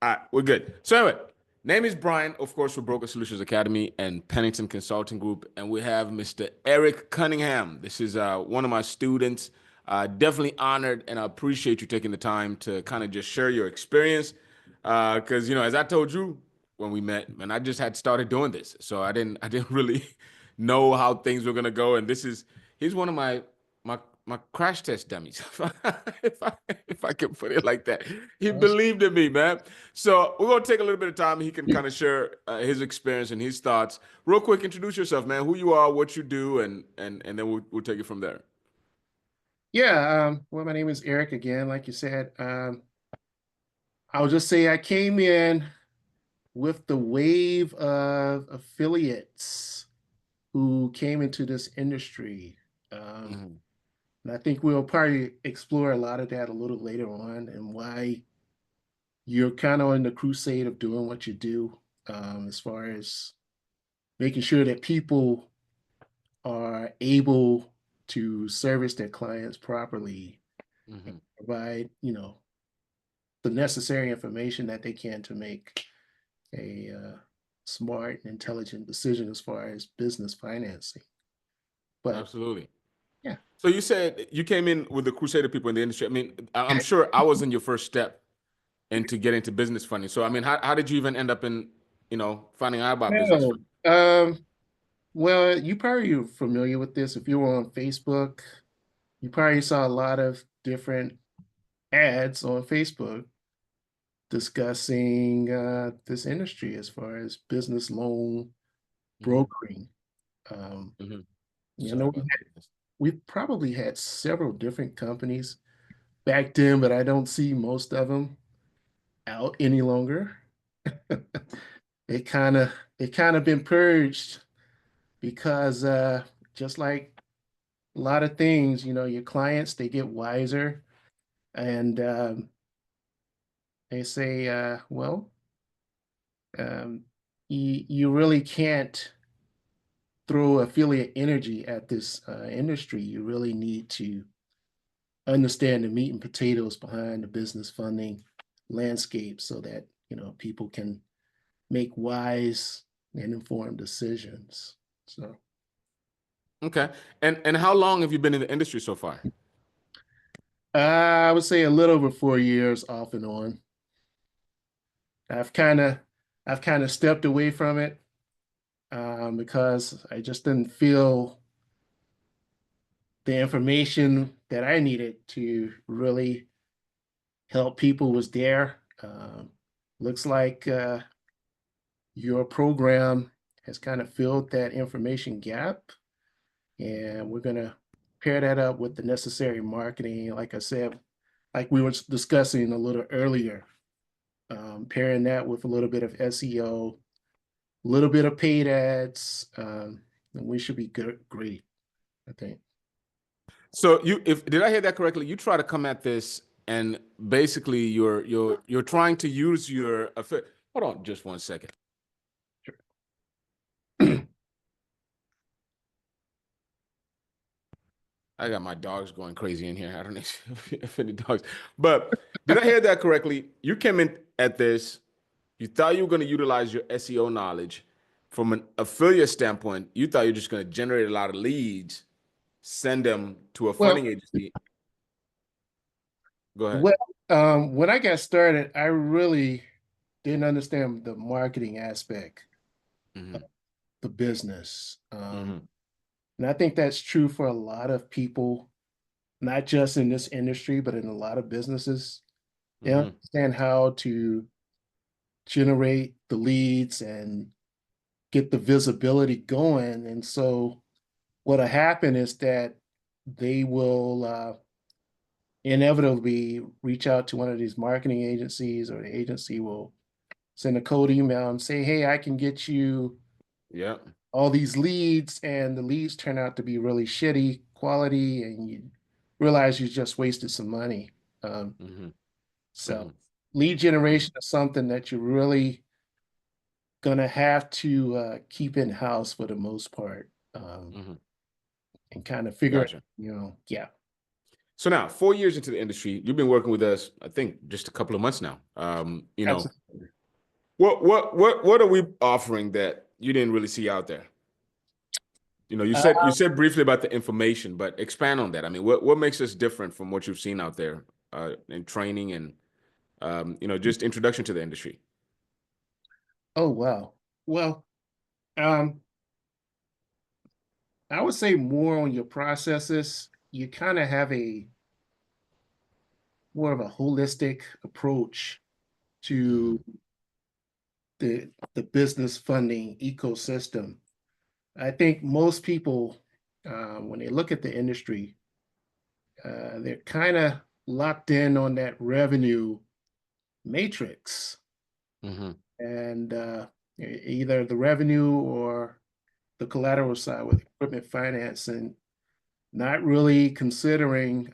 All right, we're good. So anyway, name is Brian, of course, for Broker Solutions Academy and Pennington Consulting Group, and we have Mr. Eric Cunningham. This is one of my students. Definitely honored, and I appreciate you taking the time to kind of just share your experience. Because as I told you when we met, and I just had started doing this, so I didn't really know how things were gonna go. And he's one of my crash test dummies, if I can put it like that. He Awesome. believed in me, man. So we're gonna take a little bit of time. He can kind of share his experience and his thoughts. Real quick, introduce yourself, man. Who you are, what you do, and then we'll take it from there. Yeah, well, my name is Eric again, like you said. I'll just say I came in with the wave of affiliates who came into this industry. Um, Mhm. and I think we'll probably explore a lot of that a little later on and why you're kind of on the crusade of doing what you do, as far as making sure that people are able to service their clients properly and Mhm. provide, the necessary information that they can to make a smart and intelligent decision as far as business financing. But Absolutely. yeah, So you said you came in with the Crusader people in the industry. I mean, I'm sure I was in your first step into getting into business funding. So I mean, how did you even end up in, finding out about business no. funding? Well, you probably are familiar with this. If you were on Facebook, you probably saw a lot of different ads on Facebook discussing this industry as far as business loan Hmm. brokering. Um, Hmm. you Sorry know, about that. we probably had several different companies back then, but I don't see most of them out any longer. It kind of been purged because just like a lot of things, your clients they get wiser and they say, well, you really can't throw affiliate energy at this industry. You really need to understand the meat and potatoes behind the business funding landscape so that people can make wise and informed decisions. So Okay. And how long have you been in the industry so far? I would say a little over 4 years off and on. I've kind of I've kind of stepped away from it because I just didn't feel the information that I needed to really help people was there. Looks like your program has kind of filled that information gap, and we're gonna pair that up with the necessary marketing. Like I said, like we were discussing a little earlier, pairing that with a little bit of SEO, a little bit of paid ads, and we should be good, great, I think. So if did I hear that correctly? You try to come at this and basically you're trying to use hold on just one second. I got my dogs going crazy in here. I don't know if any dogs, but did I hear that correctly? You came in at this, you thought you were going to utilize your SEO knowledge from an affiliate standpoint. You thought you're just going to generate a lot of leads, send them to a Well, funding agency. Go ahead. well, when I got started, I really didn't understand the marketing aspect of Hmm. the business. Hmm. And I think that's true for a lot of people, not just in this industry, but in a lot of businesses. They Hmm. understand how to generate the leads and get the visibility going. And so what'll happen is that they will inevitably reach out to one of these marketing agencies, or the agency will send a cold email and say, hey, I can get you Yeah. all these leads, and the leads turn out to be really shitty quality, and you realize you just wasted some money. Um, Hmm. so Hmm. lead generation is something that you're really gonna have to keep in house for the most part, Hmm. and kind of figure it, Gotcha. yeah. So now, 4 years into the industry, you've been working with us, I think, just a couple of months now. Absolutely. What are we offering that you didn't really see out there? You said briefly about the information, but expand on that. I mean, what makes us different from what you've seen out there in training and just introduction to the industry? Oh, wow. Well, um, I would say more on your processes. You kind of have a more of a holistic approach to the business funding ecosystem. I think most people, when they look at the industry, they're kind of locked in on that revenue matrix, Mm-hmm. and either the revenue or the collateral side with equipment finance, and not really considering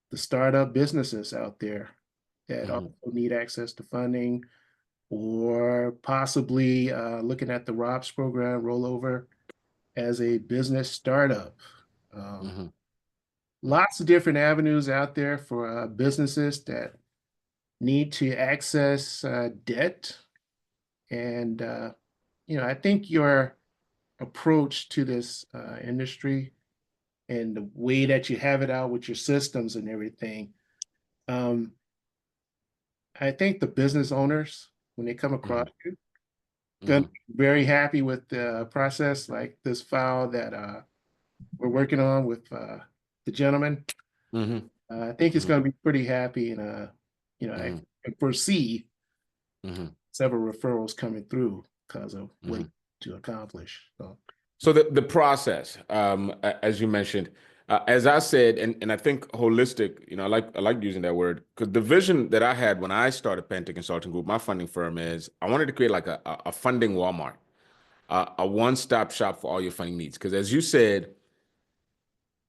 the startup businesses out there that Mm-hmm. also need access to funding, or possibly looking at the ROPS program rollover as a business startup. Um, Mm-hmm. Lots of different avenues out there for businesses that need to access debt. And, I think your approach to this industry and the way that you have it out with your systems and everything, um, I think the business owners, when they come across you, gonna Mm-hmm. be very happy with the process, like this file that we're working on with the gentleman. Mm-hmm. I think he's Mm-hmm. going to be pretty happy, and I Mm-hmm. foresee Mm-hmm. several referrals coming through because of what Mm-hmm. he to accomplish. So, So the process, as you mentioned, as I said, and I think holistic, I like using that word because the vision that I had when I started Penta Consulting Group, my funding firm, is I wanted to create like a funding Walmart, a one-stop shop for all your funding needs. Because as you said,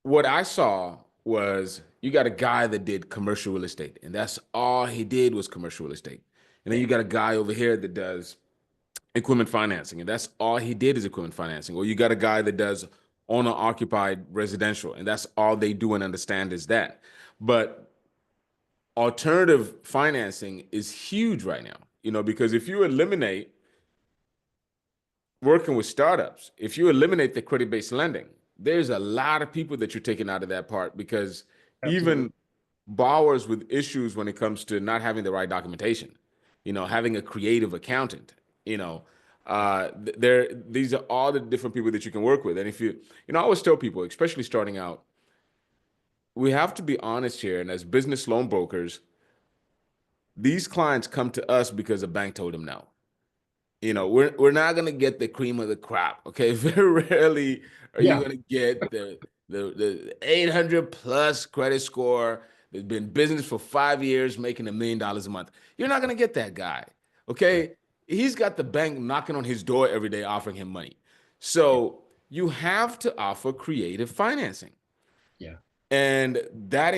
what I saw was you got a guy that did commercial real estate, and that's all he did was commercial real estate. And then yeah, you got a guy over here that does equipment financing, and that's all he did is equipment financing. Or you got a guy that does owner occupied residential, and that's all they do and understand is that. But alternative financing is huge right now, because if you eliminate working with startups, if you eliminate the credit based lending, there's a lot of people that you're taking out of that part because absolutely. even borrowers with issues when it comes to not having the right documentation, having a creative accountant, these are all the different people that you can work with. And if I always tell people, especially starting out, we have to be honest here. And as business loan brokers, these clients come to us because a bank told them no. We're not gonna get the cream of the crop. Okay, very rarely are you Yeah, gonna get the 800 plus credit score that's been in business for 5 years, making $1 million a month. You're not gonna get that guy. Okay, he's got the bank knocking on his door every day, offering him money. yeah, So you have to offer creative financing. yeah. And that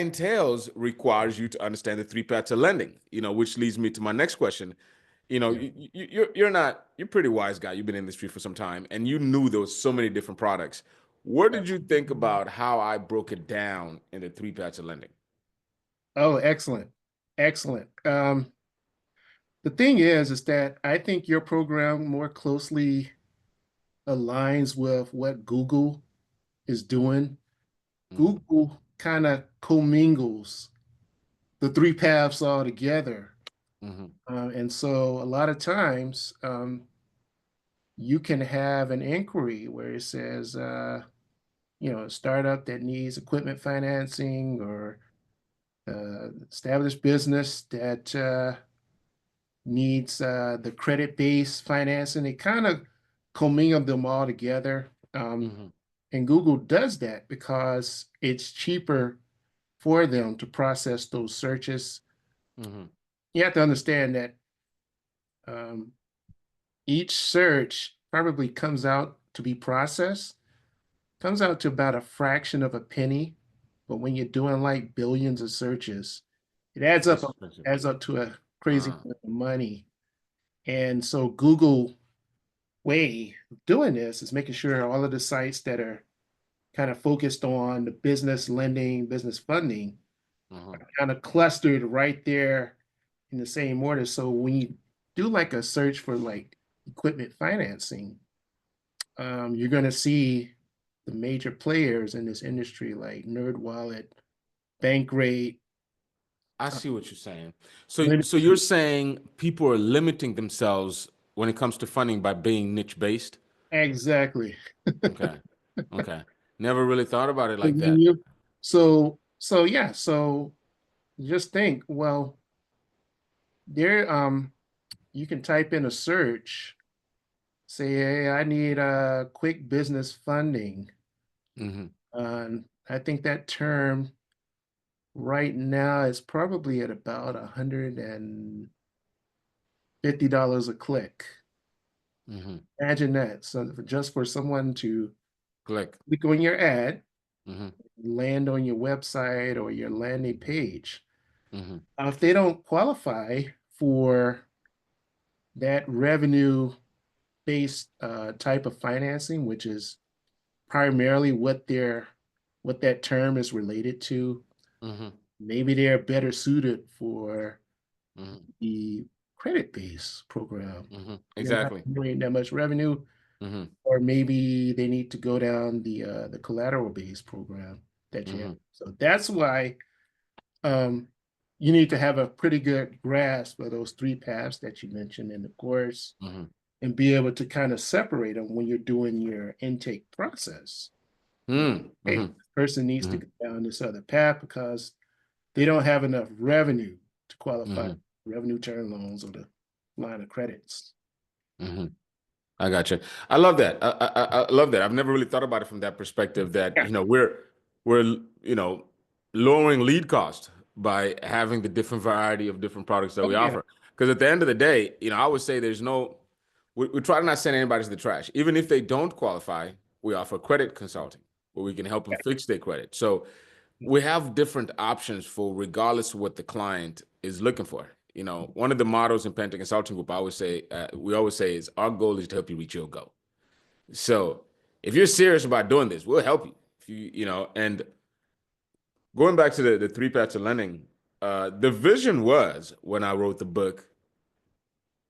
requires you to understand the three paths of lending, which leads me to my next question. Yeah. You're a pretty wise guy. You've been in the industry for some time and you knew there was so many different products. What Yeah. did you think about how I broke it down into three paths of lending? Oh, excellent, excellent. The thing is that I think your program more closely aligns with what Google is doing. Mm-hmm. Google kind of commingles the three paths all together. Mm-hmm. And so a lot of times you can have an inquiry where it says, a startup that needs equipment financing, or established business that needs the credit-based financing. It kind of commingle them all together. Mm-hmm. And Google does that because it's cheaper for them to process those searches. Mm-hmm. You have to understand that um, each search probably comes out to be processed, comes out to about a fraction of a penny. But when you're doing like billions of searches, it That's expensive. adds up to a crazy Uh, amount of money. And so Google way of doing this is making sure all of the sites that are kind of focused on the business lending, business funding, Uh-huh. kind of clustered right there in the same order. So when you do like a search for like equipment financing, you're going to see the major players in this industry like NerdWallet, Bankrate. I uh, see what you're saying. So Limit- you're saying people are limiting themselves when it comes to funding by being niche based? Exactly. Okay. Okay. Never really thought about it So like when that. you, so yeah, so just think, well, there, you can type in a search, say, hey, I need a quick business funding. Hmm. I think that term right now is probably at about $150 a click. Hmm. Imagine that. So just for someone to Click. click on your ad, Hmm. land on your website or your landing page. Hmm. If they don't qualify for that revenue based type of financing, which is primarily what that term is related to, Hmm. maybe they're better suited for Hmm. the credit based program. Hmm. You're not Exactly. generating that much revenue, Hmm. or maybe they need to go down the collateral based program that you have. Hmm. So that's why um, you need to have a pretty good grasp of those three paths that you mentioned in the course Hmm. and be able to kind of separate them when you're doing your intake process. Hmm. Hey, Hmm. this person needs to Hmm. go down this other path because they don't have enough revenue to qualify Hmm. revenue term loans or the line of credits. Hmm. I got you. I love that. I love that. I've never really thought about it from that perspective that, Yeah. we're, lowering lead cost by having the different variety of different products that Oh we yeah. offer. Because at the end of the day, I would say we try to not send anybody to the trash. Even if they don't qualify, we offer credit consulting where we can help them fix their credit. So we have different options for regardless of what the client is looking for. One of the mottos in Penta Consulting Group, we always say is our goal is to help you reach your goal. So if you're serious about doing this, we'll help you. If and going back to the three paths of lending, the vision was when I wrote the book,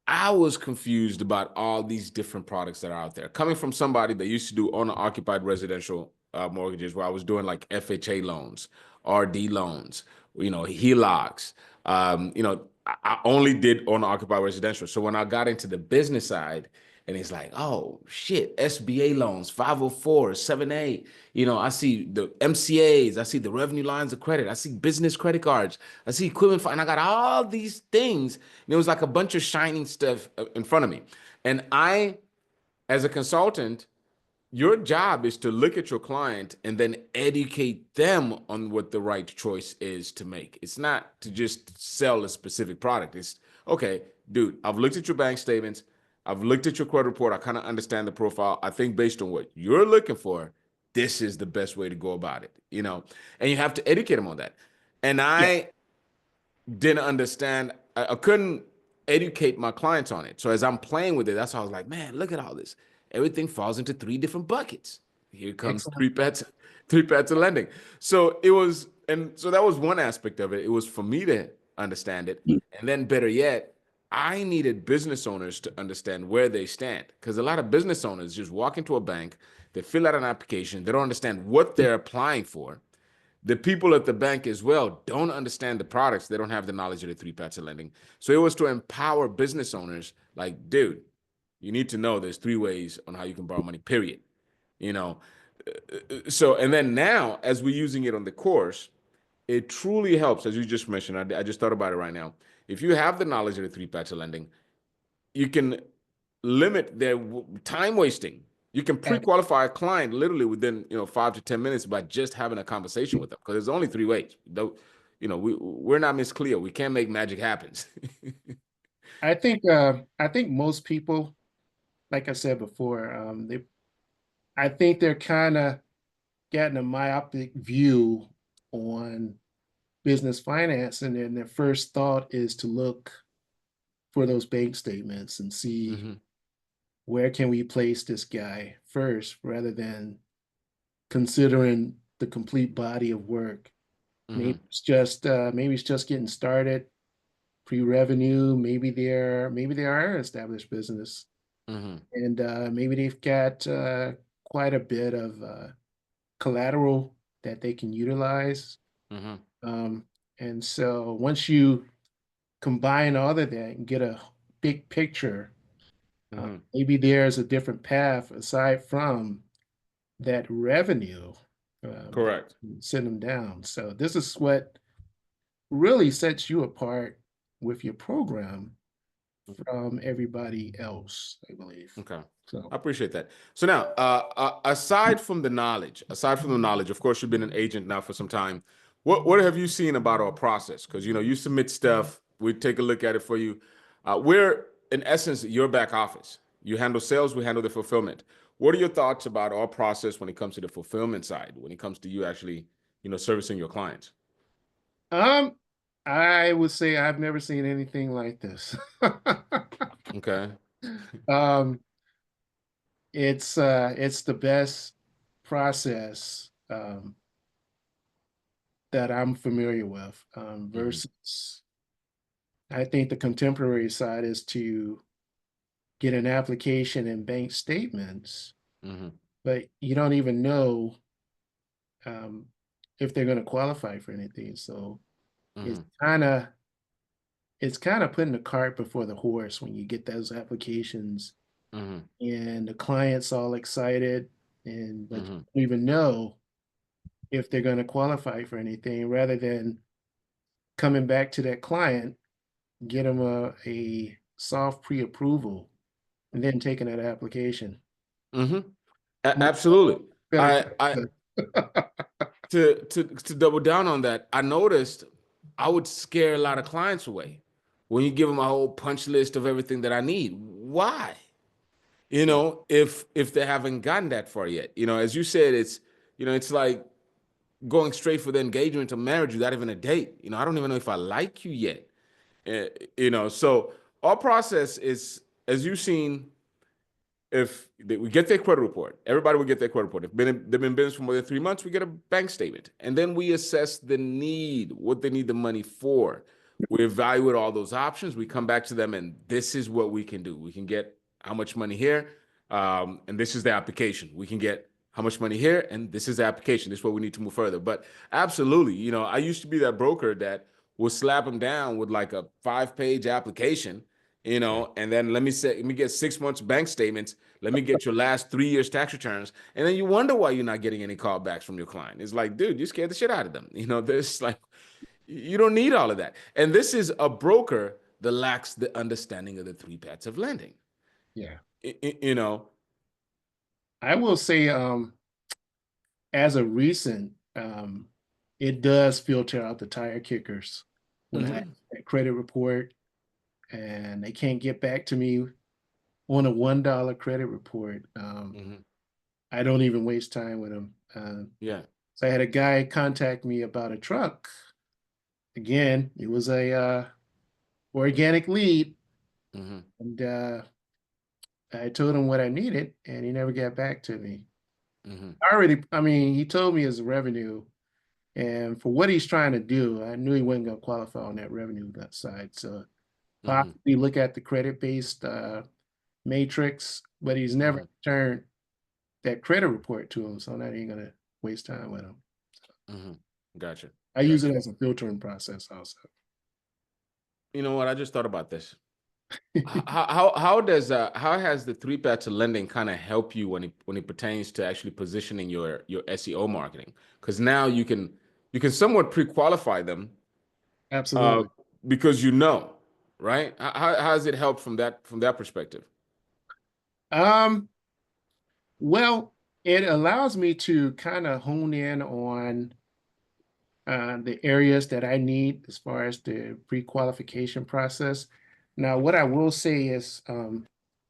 I was confused about all these different products that are out there. Coming from somebody that used to do owner-occupied residential mortgages, where I was doing like FHA loans, RD loans, HELOCs. I only did owner-occupied residential. So when I got into the business side, and it's like, oh shit, SBA loans, 504, 7A. I see the MCAs, I see the revenue lines of credit, I see business credit cards, I see equipment, and I got all these things. And it was like a bunch of shining stuff in front of me. And as a consultant, your job is to look at your client and then educate them on what the right choice is to make. It's not to just sell a specific product. It's okay, dude, I've looked at your bank statements, I've looked at your credit report, I kind of understand the profile. I think based on what you're looking for, this is the best way to go about it. And you have to educate them on that. And Yeah. I didn't understand, I couldn't educate my clients on it. So as I'm playing with it, that's how I was like, man, look at all this. Everything falls into three different buckets. Here comes Excellent. three paths of lending. And so that was one aspect of it. It was for me to understand it. And then better yet, I needed business owners to understand where they stand. Because a lot of business owners just walk into a bank, they fill out an application, they don't understand what they're applying for. The people at the bank as well don't understand the products. They don't have the knowledge of the three paths of lending. So it was to empower business owners like, dude, you need to know there's three ways on how you can borrow money, period. You know, so, and then now, as we're using it on the course, it truly helps, as you just mentioned. I just thought about it right now. If you have the knowledge of the three paths of lending, you can limit their time wasting. You can pre-qualify a client literally within 5 to 10 minutes by just having a conversation with them because there's only three ways. Though, we're not Miss Cleo. We can't make magic happen. I think most people, like I said before, I think they're kind of getting a myopic view on business finance, and then their first thought is to look for those bank statements and see Hmm. where can we place this guy first, rather than considering the complete body of work. Mm-hmm. Maybe it's just getting started, pre-revenue. Maybe they are an established business, Mm-hmm. and maybe they've got quite a bit of collateral that they can utilize. Mm-hmm. Um, and so once you combine all of that and get a big picture, Mm-hmm. maybe there's a different path aside from that revenue, that Correct. can send them down. So this is what really sets you apart with your program from everybody else, I believe. Okay. So I appreciate that. So now, aside from the knowledge, of course, you've been an agent now for some time. What have you seen about our process? Because you submit stuff, we take a look at it for you. We're in essence your back office. You handle sales, we handle the fulfillment. What are your thoughts about our process when it comes to the fulfillment side? When it comes to you actually, servicing your clients? um I would say I've never seen anything like this. Okay. Um it's the best process that I'm familiar with, Hmm. versus I think the contemporary side is to get an application and bank statements, Hmm. but you don't even know um, if they're going to qualify for anything. So it's Hmm. kind of it's kind of putting the cart before the horse when you get those applications Hmm. and the client's all excited, and but you Hmm. don't even know if they're going to qualify for anything, rather than coming back to that client, get them a soft pre-approval, and then taking that application. Hmm. Much Absolutely. better I process. to double down on that, I noticed I would scare a lot of clients away when you give them a whole punch list of everything that I need. Why? Yeah. If they haven't gotten that far yet. As you said, it's like going straight for the engagement to marriage without even a date. I don't even know if I like you yet. Uh, so our process is, as you've seen, if we get their credit report, everybody will get their credit report. If they've been in business for more than 3 months, we get a bank statement. And then we assess the need, what they need the money for. We evaluate all those options. We come back to them, and this is what we can do. We can get how much money here, and this is the application. We can get how much money here, and this is the application. This is what we need to move further. But absolutely, I used to be that broker that would slap them down with like a 5-page application, and then let me get 6 months bank statements. Let me get your last 3 years tax returns. And then you wonder why you're not getting any callbacks from your client. It's like, dude, you scared the shit out of them. This like, you don't need all of that. And this is a broker that lacks the understanding of the three paths of lending. Yeah. I- I- you know, I will say, as a recent, it does filter out the tire kickers when I have mhm, that credit report and they can't get back to me on a $1 credit report. mhm, I don't even waste time with them. yeah. So I had a guy contact me about a truck. Again, it was a organic lead, Mhm, and I told him what I needed, and he never got back to me. mhm, I mean, he told me his revenue, and for what he's trying to do, I knew he wasn't going to qualify on that revenue side. So mhm, possibly look at the credit-based matrix, but he's never mhm, turned that credit report to him, so I'm not even going to waste time with him. mhm. Gotcha. I use it Gotcha. as a filtering process also. You know what? I just thought about this. How has the three paths of lending kind of help you when it pertains to actually positioning your SEO marketing? Because now you can somewhat pre-qualify them, uh, Absolutely. because right? How has it helped from that perspective? Um, well, it allows me to kind of hone in on the areas that I need as far as the pre-qualification process. Now, what I will say is,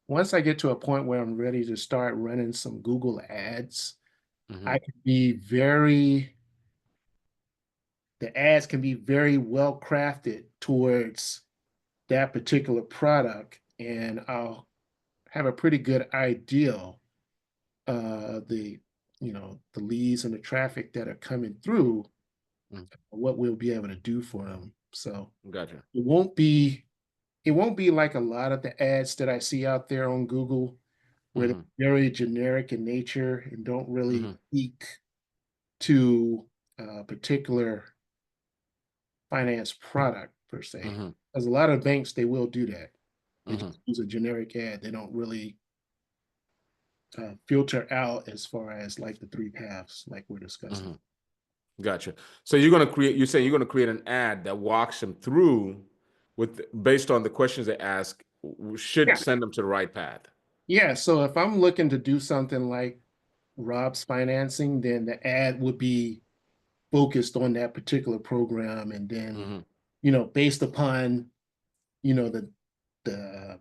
once I get to a point where I'm ready to start running some Google ads, Hmm. I can be very, the ads can be very well crafted towards that particular product, and I'll have a pretty good idea the the leads and the traffic that are coming through, Mm. what we'll be able to do for them. So Gotcha. it won't be like a lot of the ads that I see out there on Google where they're Hmm. very generic in nature and don't really Hmm. speak to a particular finance product per se. Hmm. Because a lot of banks, they will do that. They Hmm. just use a generic ad. They don't really filter out as far as like the three paths like we're discussing. Hmm. Gotcha. So you're saying you're gonna create an ad that walks them through based on the questions they ask, should Yeah. send them to the right path. Yeah. So if I'm looking to do something like Rob's financing, then the ad would be focused on that particular program. And then, Hmm. based upon, you know, the the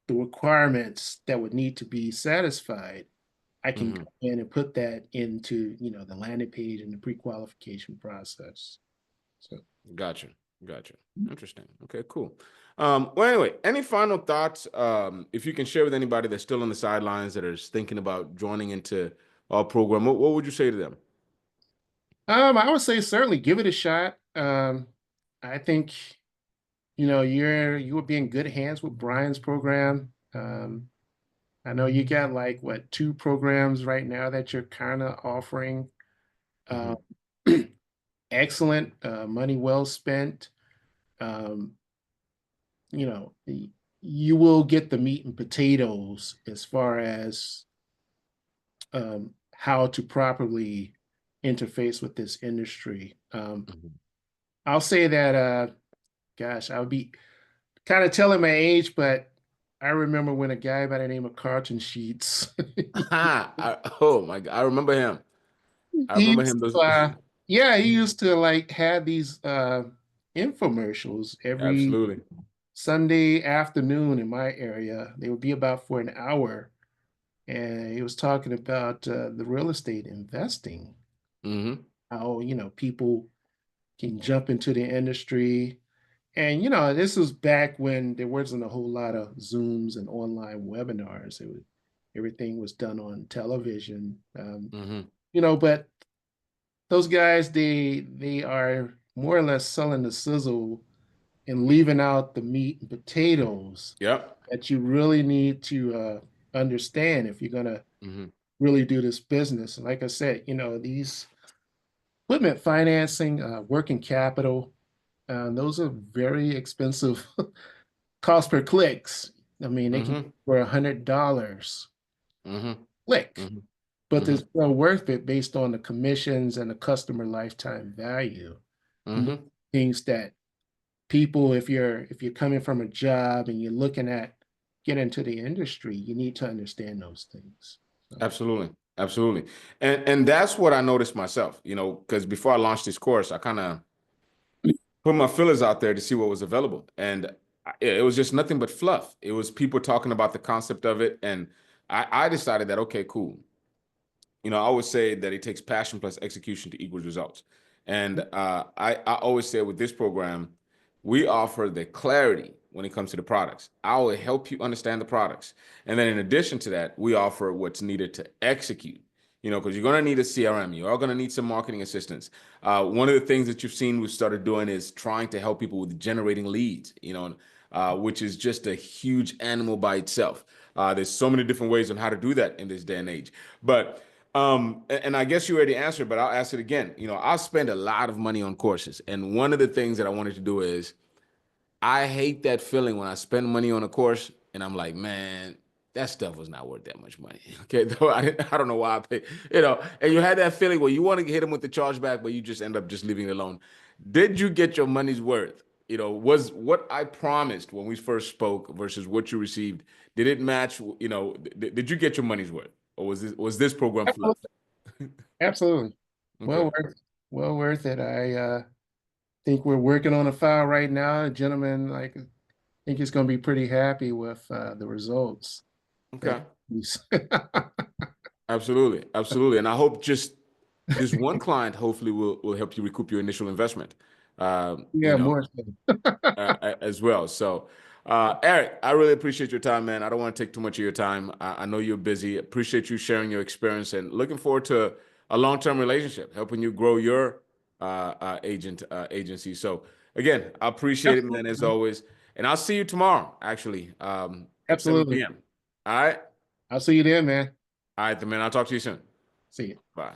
the requirements that would need to be satisfied, I can Hmm. go in and put that into, the landing page and the pre-qualification process. So Gotcha. Gotcha. Interesting. Okay, cool. Well, anyway, any final thoughts? If you can share with anybody that's still on the sidelines that is thinking about joining into our program, what would you say to them? I would say certainly give it a shot. I think, you would be in good hands with Brian's program. I know you got like what, two programs right now that you're kind of offering. Hmm. Um, excellent, money well spent. Um, you know, you will get the meat and potatoes as far as how to properly interface with this industry. Hmm. I'll say that, gosh, I'll be kind of telling my age, but I remember when a guy by the name of Carlton Sheets, Oh my God, I remember him. I he remember used him. Those. to, yeah, he used to like have these infomercials every Absolutely. Sunday afternoon in my area. They would be about for an hour, and he was talking about the real estate investing, Hmm. how people can jump into the industry. And this was back when there wasn't a whole lot of Zooms and online webinars. Everything was done on television. Hmm. But those guys, they are more or less selling the sizzle and leaving out the meat and potatoes Yep. that you really need to understand if you're gonna Hmm. really do this business. And like I said, these equipment financing, working capital, those are very expensive cost per clicks. I mean, they can Hmm. for $100 Hmm. click, Hmm. but Hmm. it's well worth it based on the commissions and the customer lifetime value. And Hmm. things that people, if you're coming from a job and you're looking at get into the industry, you need to understand those things. So, Absolutely. Absolutely. And that's what I noticed myself, because before I launched this course, I kind of put my fillers out there to see what was available. And it was just nothing but fluff. It was people talking about the concept of it. And I decided that, okay, cool. I always say that it takes passion plus execution to equal results. And I always say with this program, we offer the clarity when it comes to the products. I will help you understand the products. And then in addition to that, we offer what's needed to execute. Because you're going to need a CRM. You are going to need some marketing assistance. One of the things that you've seen we've started doing is trying to help people with generating leads, which is just a huge animal by itself. There's so many different ways on how to do that in this day and age. But and I guess you already answered, but I'll ask it again. I spend a lot of money on courses, and one of the things that I wanted to do is I hate that feeling when I spend money on a course and I'm like, man, that stuff was not worth that much money. Okay, though I don't know why I pay, and you had that feeling where you want to hit them with the chargeback, but you just end up just leaving it alone. Did you get your money's worth? Was what I promised when we first spoke versus what you received, did it match? Did you get your money's worth? Or was this program fluff? absolutely, absolutely. Okay. Well worth, well worth it. I think we're working on a file right now. A gentleman, like, I think he's going to be pretty happy with the results that Okay. he's. Absolutely. Absolutely. And I hope just this one client hopefully will help you recoup your initial investment. Um, you Yeah, know, more so. as well. So, Eric, I really appreciate your time, man. I don't want to take too much of your time. I know you're busy. Appreciate you sharing your experience and looking forward to a long-term relationship, helping you grow your agency. So again, I appreciate it, man, as always. And I'll see you tomorrow, actually, at 7 Absolutely. p.m. All right? I'll see you then, man. All right, then, man. I'll talk to you soon. See you. Bye.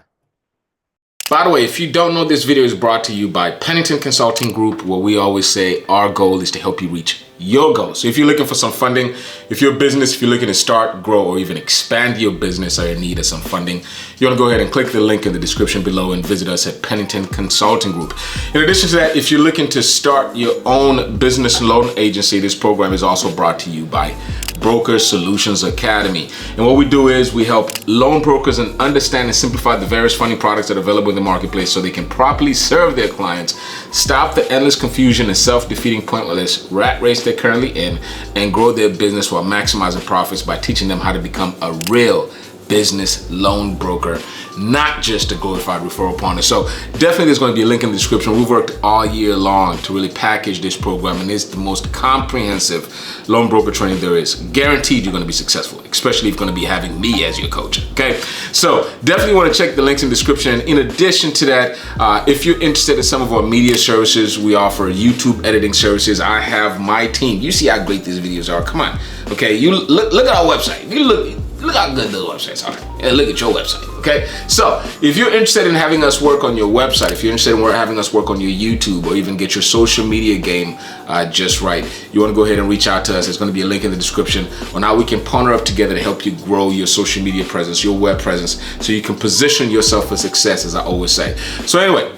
By the way, if you don't know, this video is brought to you by Pennington Consulting Group, where we always say our goal is to help you reach your goals. So if you're looking for some funding, if you're a business, if you're looking to start, grow, or even expand your business or in need of some funding, you want to go ahead and click the link in the description below and visit us at Pennington Consulting Group. In addition to that, if you're looking to start your own business loan agency, this program is also brought to you by Broker Solutions Academy. And what we do is we help loan brokers and understand and simplify the various funding products that are available in the marketplace so they can properly serve their clients, stop the endless confusion and self-defeating pointless rat race they're currently in, and grow their business while maximizing profits by teaching them how to become a real business loan broker, not just a glorified referral partner. So definitely there's going to be a link in the description. We've worked all year long to really package this program, and it's the most comprehensive loan broker training there is. Guaranteed you're going to be successful, especially if you're going to be having me as your coach. Okay, so definitely want to check the links in the description. In addition to that, if you're interested in some of our media services, we offer YouTube editing services. I have my team. You see how great these videos are. Come on. Okay, you look at our website. You look how good those websites are. And look at your website, okay? So if you're interested in having us work on your website, if you're interested in having us work on your YouTube or even get your social media game just right, you wanna go ahead and reach out to us. There's gonna be a link in the description on how we can partner up together to help you grow your social media presence, your web presence, so you can position yourself for success, as I always say. So anyway,